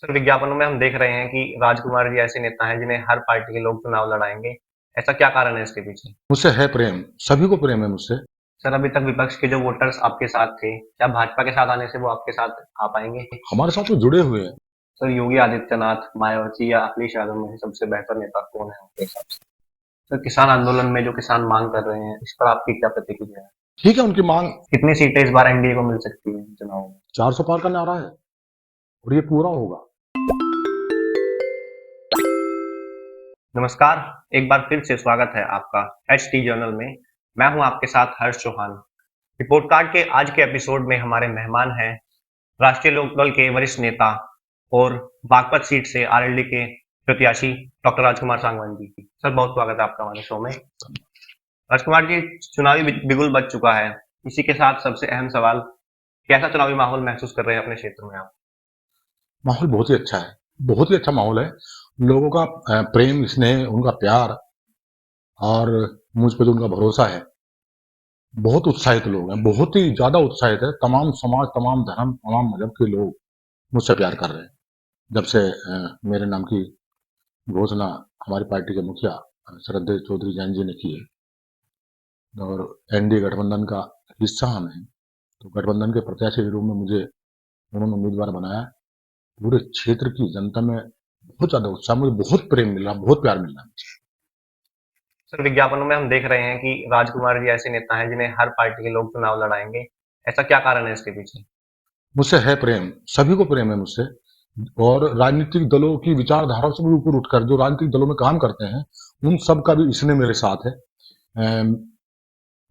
Sir, विज्ञापनों में हम देख रहे हैं कि राजकुमार जी ऐसे नेता हैं जिन्हें हर पार्टी के लोग चुनाव लड़ाएंगे। ऐसा क्या कारण है इसके पीछे? मुझसे है प्रेम, सभी को प्रेम है मुझसे। सर, अभी तक विपक्ष के जो वोटर्स आपके साथ थे, क्या भाजपा के साथ आने से वो आपके साथ आ पाएंगे? हमारे साथ तो जुड़े हुए हैं। सर, योगी आदित्यनाथ, मायावती या अखिलेश यादव में से सबसे बेहतर नेता कौन है आपके हिसाब से? सर, किसान आंदोलन में जो किसान मांग कर रहे हैं, इस पर आपकी क्या प्रतिक्रिया है? ठीक है, उनकी मांग कितनी सीटें इस बार एनडीए को मिल सकती है चुनाव में? 400 पार का नारा है और ये पूरा होगा। नमस्कार, एक बार फिर से स्वागत है आपका एच टी जर्नल में। मैं हूं आपके साथ हर्ष चौहान। रिपोर्ट कार्ड के आज के एपिसोड में हमारे मेहमान हैं राष्ट्रीय लोकदल के वरिष्ठ नेता और बागपत सीट से आरएलडी के प्रत्याशी डॉक्टर राजकुमार सांगवान जी। सर, बहुत स्वागत है आपका हमारे शो में। राजकुमार जी, चुनावी बिगुल बज चुका है। इसी के साथ सबसे अहम सवाल, कैसा चुनावी माहौल महसूस कर रहे हैं अपने क्षेत्र में आप? माहौल बहुत ही अच्छा है, बहुत ही अच्छा माहौल है। लोगों का प्रेम, स्नेह, उनका प्यार और मुझ पे जो उनका भरोसा है। बहुत उत्साहित लोग हैं, बहुत ही ज्यादा उत्साहित है। तमाम समाज, तमाम धर्म, तमाम मजहब के लोग मुझसे प्यार कर रहे हैं। जब से मेरे नाम की घोषणा हमारी पार्टी के मुखिया श्रद्धेय चौधरी जैन जी ने की है और एनडीए गठबंधन का हिस्सा हम हैं, तो गठबंधन के प्रत्याशी के रूप में मुझे उन्होंने उम्मीदवार बनाया। पूरे क्षेत्र की जनता में बहुत ज्यादा उत्साह, मुझे बहुत प्रेम मिल रहा, बहुत प्यार मिल रहा है। सर, विज्ञापनों में हम देख रहे हैं कि राजकुमार जी ऐसे नेता हैं जिन्हें हर पार्टी के लोग चुनाव लड़ाएंगे। ऐसा क्या कारण है इसके पीछे? मुझसे है प्रेम, सभी को प्रेम है मुझसे। और राजनीतिक दलों की विचारधारा से भी ऊपर उठकर जो राजनीतिक दलों में काम करते हैं, उन सब का भी इसने मेरे साथ है।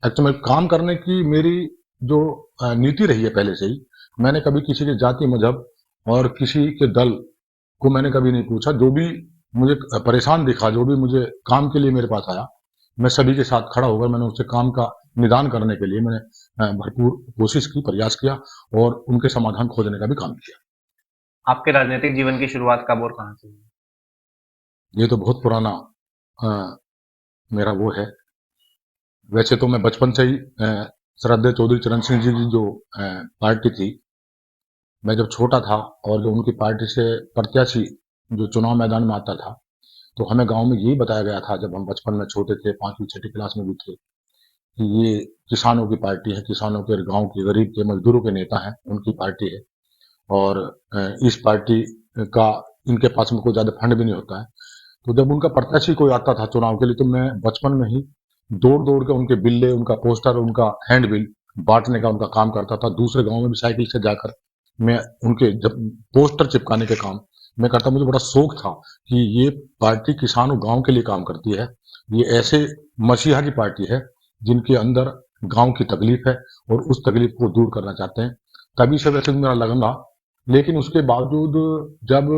एक्चुअली काम करने की मेरी जो नीति रही है पहले से ही, मैंने कभी किसी के जाति, मजहब और किसी के दल को मैंने कभी नहीं पूछा। जो भी मुझे परेशान दिखा, जो भी मुझे काम के लिए मेरे पास आया, मैं सभी के साथ खड़ा होकर मैंने उससे काम का निदान करने के लिए मैंने भरपूर कोशिश की, प्रयास किया और उनके समाधान खोजने का भी काम किया। आपके राजनीतिक जीवन की शुरुआत कब और कहाँ से हुई? ये तो बहुत पुराना अ, मेरा वो है। वैसे तो मैं बचपन से ही श्रद्धेय चौधरी चरण सिंह जी की जो पार्टी थी, मैं जब छोटा था और जो उनकी पार्टी से प्रत्याशी जो चुनाव मैदान में आता था, तो हमें गांव में यही बताया गया था जब हम बचपन में छोटे थे, 5वीं 6ठी क्लास में भी थे, कि ये किसानों की पार्टी है, किसानों के, गांव के गरीब के, मजदूरों के नेता हैं, उनकी पार्टी है। और इस पार्टी का इनके पास में कोई ज्यादा फंड भी नहीं होता है। तो जब उनका प्रत्याशी कोई आता था चुनाव के लिए, तो मैं बचपन में ही दौड़ दौड़ के उनके बिल्ले, उनका पोस्टर, उनका हैंड बिल बांटने का उनका काम करता था। दूसरे गांव में भी साइकिल से जाकर मैं उनके जब पोस्टर चिपकाने के काम मैं करता। मुझे बड़ा शौक था कि ये पार्टी किसानों, गांव के लिए काम करती है। ये ऐसे मसीहा की पार्टी है जिनके अंदर गांव की तकलीफ है और उस तकलीफ को दूर करना चाहते हैं। तभी से वैसे मेरा लगन रहा। लेकिन उसके बावजूद जब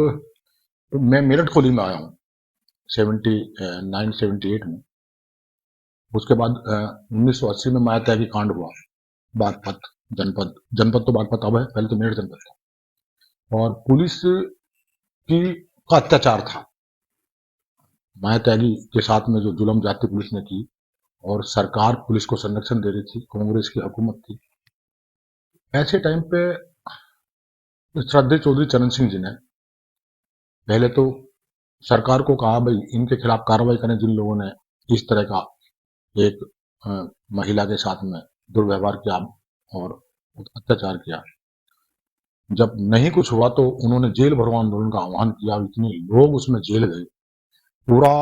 मैं मेरठ खोली में आया हूँ 79-78 में, उसके बाद 1980 में माया त्यागी कांड हुआ बागपत जनपद। जनपद तो बागपत अब है, पहले तो मेरठ जनपद था। और पुलिस की का अत्याचार था। माया त्यागी के साथ में जो जुल्म जाति पुलिस ने की, और सरकार पुलिस को संरक्षण दे रही थी, कांग्रेस की हुकूमत थी। ऐसे टाइम पे श्रद्धेय चौधरी चरण सिंह जी ने पहले तो सरकार को कहा, भाई इनके खिलाफ कार्रवाई करें जिन लोगों ने इस तरह का एक महिला के साथ में दुर्व्यवहार किया और अत्याचार किया। जब नहीं कुछ हुआ तो उन्होंने जेल भरो आंदोलन का आह्वान किया। इतने लोग उसमें जेल गए, पूरा,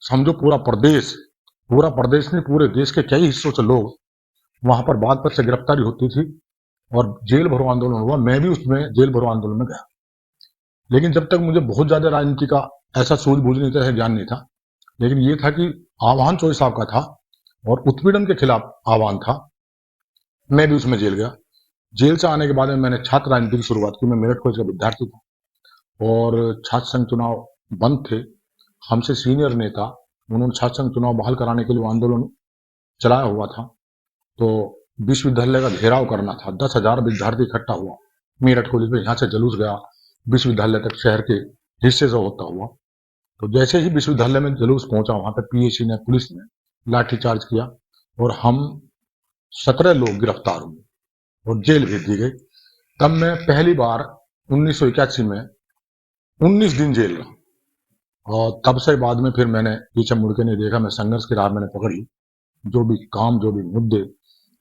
समझो पूरा प्रदेश नहीं, पूरे देश के कई हिस्सों से लोग वहां पर बागपत से गिरफ्तारी होती थी और जेल भरो आंदोलन हुआ। मैं भी उसमें जेल भरो आंदोलन में गया। लेकिन जब तक मुझे बहुत ज्यादा राजनीति का ऐसा सूझबूझ नहीं था, ज्ञान नहीं था, लेकिन ये था कि आह्वान चौधरी साहब का था और उत्पीड़न के खिलाफ आह्वान था। मैं भी उसमें जेल गया। जेल से आने के बाद में मैंने छात्र राजनीति की शुरुआत की। मैं मेरठ कॉलेज का विद्यार्थी था और छात्र संघ चुनाव बंद थे। हमसे सीनियर नेता, उन्होंने छात्र संघ चुनाव बहाल कराने के लिए आंदोलन चलाया हुआ था। तो विश्वविद्यालय का घेराव करना था। 10,000 विद्यार्थी इकट्ठा हुआ मेरठ कॉलेज में। यहाँ से जुलूस गया विश्वविद्यालय तक, शहर के हिस्से से होता हुआ। तो जैसे ही विश्वविद्यालय में जुलूस पहुंचा, वहां पे पीएसी ने, पुलिस ने लाठीचार्ज किया और हम 17 लोग गिरफ्तार हुए और जेल भेज दी गई। तब मैं पहली बार 1981 में 19 दिन जेल रहा। और तब से बाद में फिर मैंने पीछे मुड़ के नहीं देखा, मैं संघर्ष की राह मैंने पकड़ ली। जो भी काम, जो भी मुद्दे,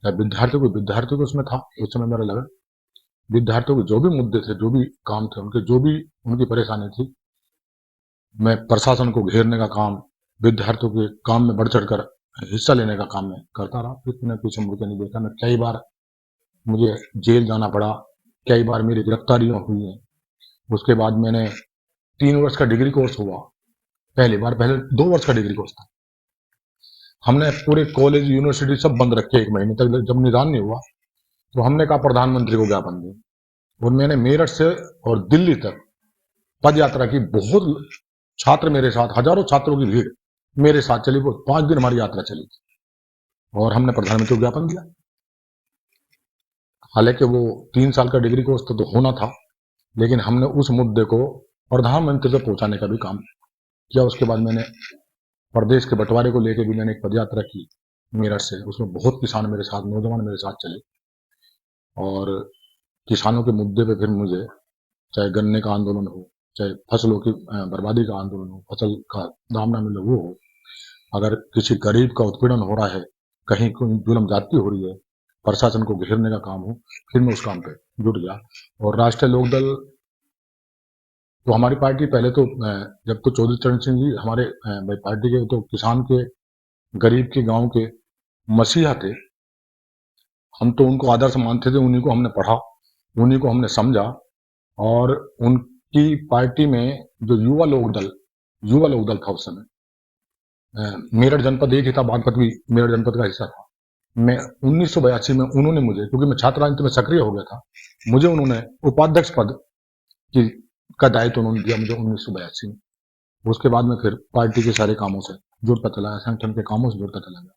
विद्यार्थियों को उसमें था, उस समय मेरा लगा विद्यार्थियों के जो भी मुद्दे थे, जो भी काम थे, उनके जो भी उनकी परेशानी थी, मैं प्रशासन को घेरने का काम, विद्यार्थियों के काम में बढ़ चढ़कर हिस्सा लेने का काम मैं करता रहा। फिर मैंने पीछे मुड़ के नहीं देखा। मैं कई बार मुझे जेल जाना पड़ा, कई बार मेरी गिरफ्तारियां हुई हैं। उसके बाद मैंने 3 वर्ष का डिग्री कोर्स हुआ। पहले 2 वर्ष का डिग्री कोर्स था। हमने पूरे कॉलेज यूनिवर्सिटी सब बंद रखे 1 महीने तक। जब निदान नहीं हुआ तो हमने कहा प्रधानमंत्री को ज्ञापन दें, और मैंने मेरठ से और दिल्ली तक पद यात्रा की। बहुत छात्र मेरे साथ, हजारों छात्रों की भीड़ मेरे साथ चली। वो 5 दिन हमारी यात्रा चली और हमने प्रधानमंत्री को ज्ञापन दिया। हालांकि वो 3 साल का डिग्री कोर्स तो होना था, लेकिन हमने उस मुद्दे को प्रधानमंत्री तक पहुंचाने का भी काम किया। उसके बाद मैंने प्रदेश के बंटवारे को लेकर भी मैंने एक पदयात्रा की मेरठ से। उसमें बहुत किसान मेरे साथ, नौजवान मेरे साथ चले, और किसानों के मुद्दे पे फिर मुझे, चाहे गन्ने का आंदोलन हो, चाहे फसलों की बर्बादी का आंदोलन हो, फसल का दाम ना मिले वो हो, अगर किसी गरीब का उत्पीड़न हो रहा है, कहीं कोई जुल्म ज्यादती हो रही है, प्रशासन को घेरने का काम हो, फिर मैं उस काम पे जुट गया। और राष्ट्रीय लोकदल तो हमारी पार्टी पहले तो जब तो चौधरी चरण सिंह जी हमारे भाई पार्टी के तो किसान के, गरीब के, गांव के मसीहा थे। हम तो उनको आदर्श मानते थे, उन्हीं को हमने पढ़ा, उन्हीं को हमने समझा। और उनकी पार्टी में जो युवा लोक दल था उस समय, मेरठ जनपद एक ही था, बागपत भी मेरठ जनपद का हिस्सा था। मैं 1982 में उन्होंने मुझे, क्योंकि मैं छात्र राजनीति में सक्रिय हो गया था, मुझे उन्होंने उपाध्यक्ष पद की का दायित्व उन्होंने दिया मुझे 1982 में। उसके बाद में फिर पार्टी के सारे कामों से जुड़ता चला गया, संगठन के कामों से जुड़ता चला गया।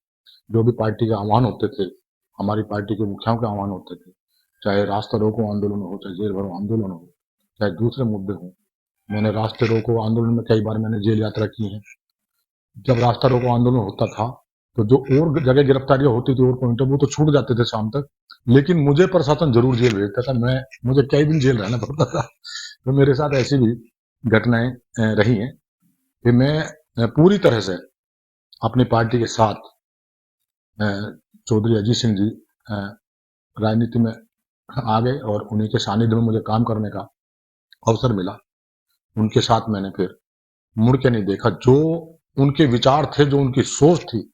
जो भी पार्टी के आह्वान होते थे, हमारी पार्टी के मुखियाओं के आह्वान होते थे, चाहे रास्ता रोको आंदोलन हो, चाहे जेल भरो आंदोलन हो, चाहे दूसरे मुद्दे हों। मैंने रास्ते रोको आंदोलन में कई बार मैंने जेल यात्रा की है। जब रास्ता रोको आंदोलन होता था तो जो और जगह गिरफ्तारियां होती थी और पॉइंट वो तो छूट जाते थे शाम तक, लेकिन मुझे प्रशासन जरूर जेल भेजता था। मुझे कई दिन जेल रहना पड़ता था। तो मेरे साथ ऐसी भी घटनाएं रही हैं कि मैं पूरी तरह से अपनी पार्टी के साथ, चौधरी अजीत सिंह जी राजनीति में आ गए और उन्हीं के सानिध्य में मुझे काम करने का अवसर मिला। उनके साथ मैंने फिर मुड़ के नहीं देखा। जो उनके विचार थे, जो उनकी सोच थी,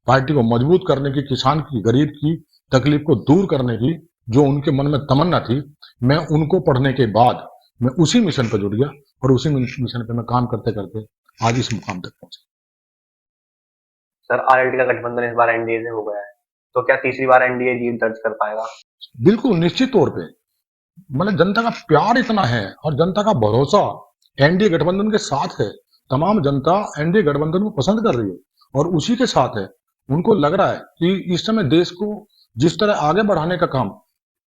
पार्टी को मजबूत करने की, किसान की, गरीब की तकलीफ को दूर करने की, जो उनके मन में तमन्ना थी, मैं उनको पढ़ने के बाद मैं उसी मिशन पर जुट गया और उसी मिशन पे मैं काम करते करते आज इस मुकाम तक पहुंचा। सर, आरएलडी का गठबंधन इस बार एनडीए से हो गया है, तो क्या तीसरी बार एनडीए जीत दर्ज कर पाएगा? बिल्कुल निश्चित तौर पे। मतलब जनता का प्यार इतना है और जनता का भरोसा एनडीए गठबंधन के साथ है। तमाम जनता एनडीए गठबंधन को पसंद कर रही है और उसी के साथ है। उनको लग रहा है कि इस समय देश को जिस तरह आगे बढ़ाने का काम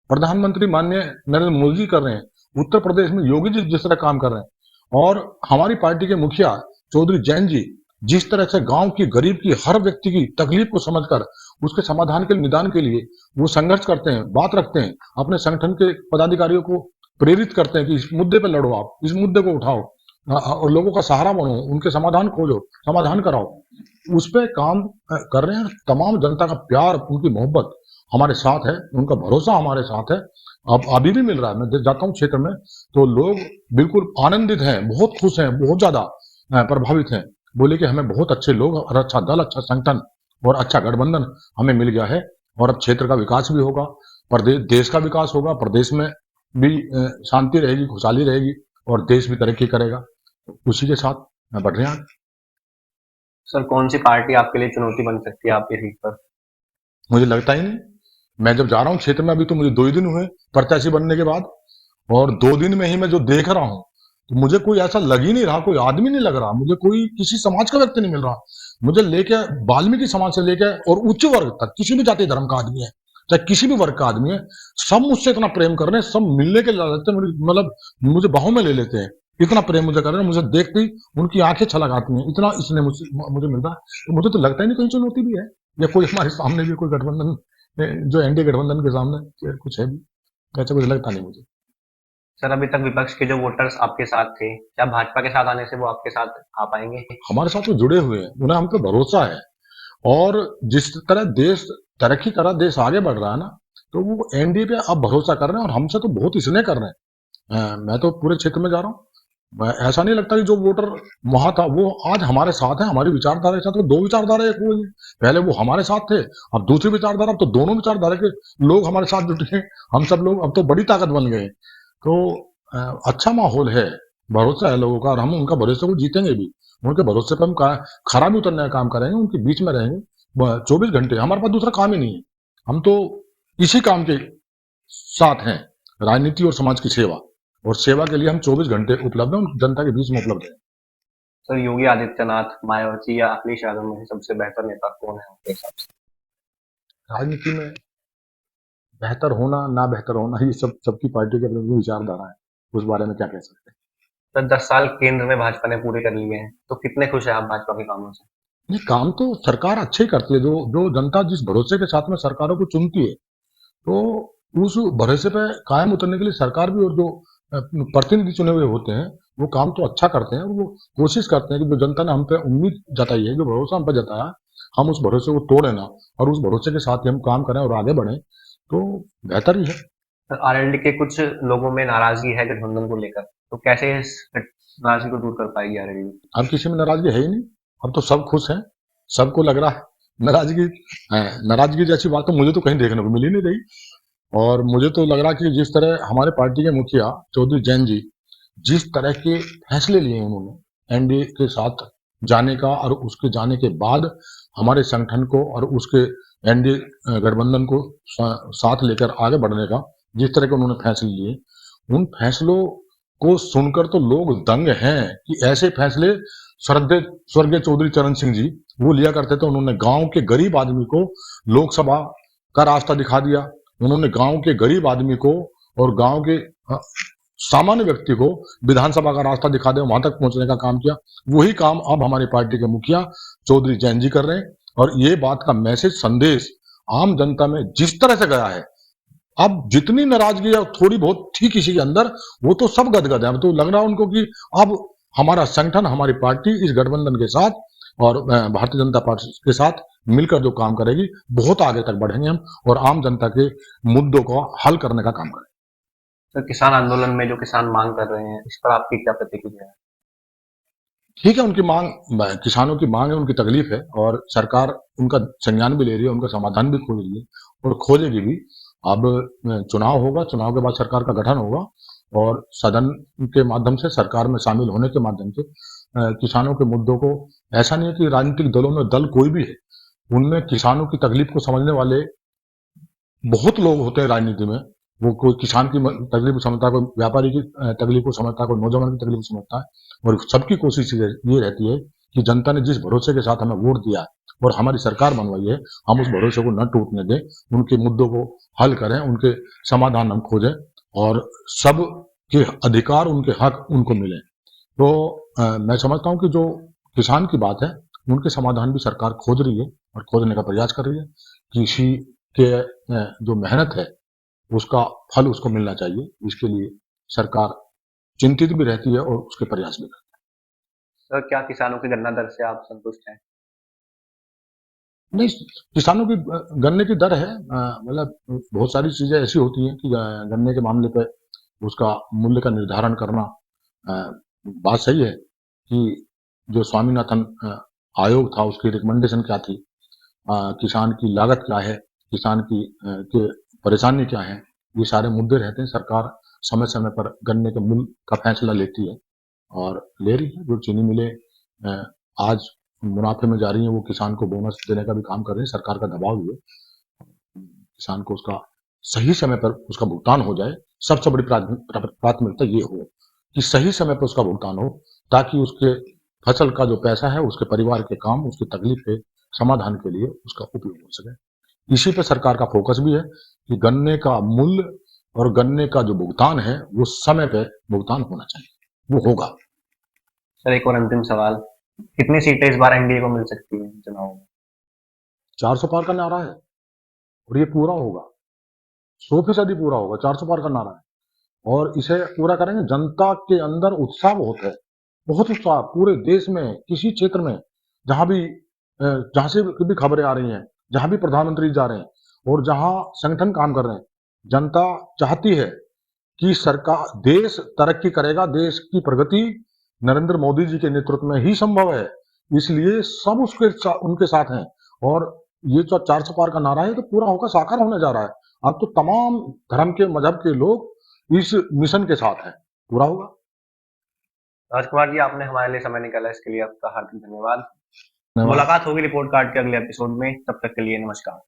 प्रधानमंत्री माननीय नरेंद्र मोदी जी कर रहे हैं, उत्तर प्रदेश में योगी जी जिस तरह काम कर रहे हैं, और हमारी पार्टी के मुखिया चौधरी जैन जी जिस तरह से गांव की, गरीब की, हर व्यक्ति की तकलीफ को समझकर उसके समाधान के निदान के लिए वो संघर्ष करते हैं, बात रखते हैं, अपने संगठन के पदाधिकारियों को प्रेरित करते हैं कि इस मुद्दे पर लड़ो, आप इस मुद्दे को उठाओ और लोगों का सहारा बनो, उनके समाधान खोजो, समाधान कराओ, उस पर काम कर रहे हैं। तमाम जनता का प्यार, उनकी मोहब्बत हमारे साथ है, उनका भरोसा हमारे साथ है। अब अभी भी मिल रहा है। मैं जाता हूँ क्षेत्र में तो लोग बिल्कुल आनंदित हैं, बहुत खुश हैं, बहुत ज्यादा प्रभावित हैं। बोले कि हमें बहुत अच्छे लोग और अच्छा दल, अच्छा संगठन और अच्छा गठबंधन हमें मिल गया है, और अब क्षेत्र का विकास भी होगा, प्रदेश, देश का विकास होगा, प्रदेश में भी शांति रहेगी, खुशहाली रहेगी और देश भी तरक्की करेगा। उसी के साथ बढ़ रहे हैं। सर, कौन सी पार्टी आपके लिए चुनौती बन सकती है आपकी सीट पर? मुझे लगता ही नहीं। मैं जब जा रहा हूँ क्षेत्र में, अभी तो मुझे 2 ही दिन हुए प्रत्याशी बनने के बाद, और 2 दिन में ही मैं जो देख रहा हूँ तो मुझे कोई ऐसा लग ही नहीं रहा, कोई आदमी नहीं लग रहा, मुझे कोई किसी समाज का व्यक्ति नहीं मिल रहा। मुझे लेके वाल्मीकि समाज से लेके और उच्च वर्ग तक, किसी भी जाति धर्म का आदमी है, चाहे किसी भी वर्ग का आदमी है, सब मुझसे इतना प्रेम कर रहे हैं, सब मिलने के लगते हैं, मतलब मुझे बाहों में ले लेते हैं, इतना प्रेम मुझे कर रहे हैं। मुझे देखते ही उनकी आंखें छलक आती हैं, इतना इसने मुझे मिल रहा है। तो मुझे तो लगता ही नहीं कोई चुनौती भी है, या कोई हमारे सामने भी कोई गठबंधन, जो एनडीए गठबंधन के सामने कुछ है भी, ऐसा कुछ लगता नहीं मुझे। सर, अभी तक विपक्ष के जो वोटर्स आपके साथ थे, क्या भाजपा के साथ आने से वो आपके साथ आ पाएंगे? हमारे साथ तो जुड़े हुए हैं, उन्हें हम पे भरोसा है। और जिस तरह देश तरक्की कर रहा, देश आगे बढ़ रहा है ना, तो वो एनडीए पे अब भरोसा कर रहे हैं और हमसे तो बहुत स्नेह कर रहे हैं। मैं तो पूरे क्षेत्र में जा रहा हूँ, ऐसा नहीं लगता कि जो वोटर वहां था वो आज हमारे साथ है, हमारी विचारधारा के साथ। वो दो विचारधारा एक हुई है, पहले वो हमारे साथ थे, अब दूसरी विचारधारा, अब तो दोनों विचारधारा के लोग हमारे साथ जुटे हैं। हम सब लोग अब तो बड़ी ताकत बन गए। तो अच्छा माहौल है, भरोसा है लोगों का, और हम उनका भरोसे को जीतेंगे भी। उनके भरोसे पर हम खरा भी उतरने का काम करेंगे, उनके बीच में रहेंगे 24 घंटे। हमारे पास दूसरा काम ही नहीं है, हम तो इसी काम के साथ हैं, राजनीति और समाज की सेवा। और सेवा के लिए हम 24 घंटे उपलब्ध हैं, जनता के बीच में उपलब्ध हैं। सर, योगी आदित्यनाथ, मायावती या अखिलेश यादव में से सबसे बेहतर नेता कौन है आपके हिसाब से? राजनीति में बेहतर होना ना बेहतर होना, ये सब सबकी पार्टी के अपनी विचारधारा है, उस बारे में क्या कह सकते हैं। सर, 10 साल केंद्र में भाजपा ने पूरे कर लिए हैं, तो कितने खुश हैं आप भाजपा के कामों से? नहीं, काम तो सरकार अच्छे ही करती है। जो जो जनता जिस भरोसे के साथ में सरकारों को चुनती है, तो उस भरोसे पे कायम उतरने के लिए सरकार भी, और जो प्रतिनिधि चुने हुए होते हैं, वो काम तो अच्छा करते हैं। और वो कोशिश करते हैं कि जो जनता ने हम पे उम्मीद जताई है, जो भरोसा हम पे जताया, हम उस भरोसे को तोड़े ना, और उस भरोसे के साथ ही हम काम करें और आगे बढ़े, तो बेहतर ही है। सर, आरएलडी के कुछ लोगों में नाराजगी है गठबंधन को लेकर, तो कैसे इस नाराजगी को दूर कर पाएगी आरएलडी? अब किसी में नाराजगी है ही नहीं, अब तो सब खुश हैं, सबको लग रहा है नाराजगी नाराजगी जैसी बात तो मुझे तो कहीं देखने को मिल ही नहीं रही। और मुझे तो लग रहा कि जिस तरह हमारे पार्टी के मुखिया चौधरी जैन जी जिस तरह के फैसले लिए उन्होंने एनडीए के साथ जाने का, और उसके जाने के बाद हमारे संगठन को और उसके एनडीए गठबंधन को साथ लेकर आगे बढ़ने का जिस तरह के उन्होंने फैसले लिए, उन फैसलों को सुनकर तो लोग दंग हैं कि ऐसे फैसले श्रद्धेय स्वर्गीय चौधरी चरण सिंह जी वो लिया करते थे। उन्होंने गांव के गरीब आदमी को लोकसभा का रास्ता दिखा दिया, उन्होंने गांव के गरीब आदमी को और गांव के सामान्य व्यक्ति को विधानसभा का रास्ता दिखा दे, वहां तक पहुंचने का काम किया। वही काम अब हमारी पार्टी के मुखिया चौधरी जैन जी कर रहे हैं। और ये बात का मैसेज संदेश आम जनता में जिस तरह से गया है, अब जितनी नाराजगी है थोड़ी बहुत थी किसी के अंदर, वो तो सब गदगद है। अब तो लग रहा है उनको कि अब हमारा संगठन, हमारी पार्टी इस गठबंधन के साथ और भारतीय जनता पार्टी के साथ मिलकर जो काम करेगी, बहुत आगे तक बढ़ेंगे हम, और आम जनता के मुद्दों को हल करने का काम करेंगे। सर, किसान आंदोलन में जो किसान मांग कर रहे हैं, इस पर आपकी क्या प्रतिक्रिया है? ठीक है, उनकी मांग, किसानों की मांग है, उनकी तकलीफ है, और सरकार उनका संज्ञान भी ले रही है, उनका समाधान भी खोज रही है और खोजेगी भी। अब चुनाव होगा, चुनाव के बाद सरकार का गठन होगा, और सदन के माध्यम से, सरकार में शामिल होने के माध्यम से किसानों के मुद्दों को, ऐसा नहीं है कि राजनीतिक दलों में दल कोई भी है, उनमें किसानों की तकलीफ को समझने वाले बहुत लोग होते हैं राजनीति में। वो कोई किसान की तकलीफ को समझता है, कोई व्यापारी की तकलीफ को समझता है, कोई नौजवान की तकलीफ को समझता है। और सबकी कोशिश ये रहती है कि जनता ने जिस भरोसे के साथ हमें वोट दिया है और हमारी सरकार बनवाई है, हम उस भरोसे को न टूटने दें, उनके मुद्दों को हल करें, उनके समाधान हम खोजें, और सब के अधिकार, उनके हक उनको मिले। तो मैं समझता हूं कि जो किसान की बात है, उनके समाधान भी सरकार खोज रही है और खोजने का प्रयास कर रही है। कृषि के जो मेहनत है, उसका फल उसको मिलना चाहिए, इसके लिए सरकार चिंतित भी रहती है और उसके प्रयास भी करती सर, क्या किसानों की गन्ना दर से आप संतुष्ट हैं? है। नहीं, किसानों की गन्ने की दर है, मतलब बहुत सारी चीजें ऐसी होती हैं कि गन्ने के मामले पे उसका मूल्य का निर्धारण करना, बात सही है कि जो स्वामीनाथन आयोग था, उसकी रिकमेंडेशन क्या थी, किसान की लागत क्या है, किसान की के परेशानी क्या है, ये सारे मुद्दे रहते हैं। सरकार समय समय पर गन्ने के मूल्य का फैसला लेती है और ले रही है। जो चीनी मिलें आज मुनाफे में जा रही है, वो किसान को बोनस देने का भी काम कर रहे हैं। सरकार का दबाव भी है, किसान को उसका सही समय पर उसका भुगतान हो जाए। सबसे बड़ी प्राथमिकता ये हो कि सही समय पर उसका भुगतान हो, ताकि उसके फसल का जो पैसा है, उसके परिवार के काम, उसकी तकलीफ के समाधान के लिए उसका उपयोग हो सके। इसी पे सरकार का फोकस भी है कि गन्ने का मूल्य और गन्ने का जो भुगतान है, वो समय पे भुगतान होना चाहिए, वो होगा। सर, एक और अंतिम सवाल, कितनी सीटें इस बार एनडीए को मिल सकती हैं चुनाव में? 400 पार का नारा है और ये पूरा होगा, 100% पूरा होगा। 400 पार का नारा है। और इसे पूरा करेंगे। जनता के अंदर उत्साह बहुत उत्साह पूरे देश में, किसी क्षेत्र में जहां भी जहां से भी खबरें आ रही हैं, जहां भी प्रधानमंत्री जा रहे हैं और जहां संगठन काम कर रहे हैं, जनता चाहती है कि सरकार, देश तरक्की करेगा, देश की प्रगति नरेंद्र मोदी जी के नेतृत्व में ही संभव है। इसलिए सब उनके साथ हैं। और ये जो 400 पार का नारा है तो पूरा होकर साकार होने जा रहा है। अब तो तमाम धर्म के, मजहब के लोग इस मिशन के साथ हैं। पूरा होगा। राजकुमार जी, आपने हमारे लिए समय निकाला, इसके लिए आपका हार्दिक धन्यवाद। धन्यवाद। मुलाकात होगी रिपोर्ट कार्ड के अगले एपिसोड में, तब तक के लिए नमस्कार।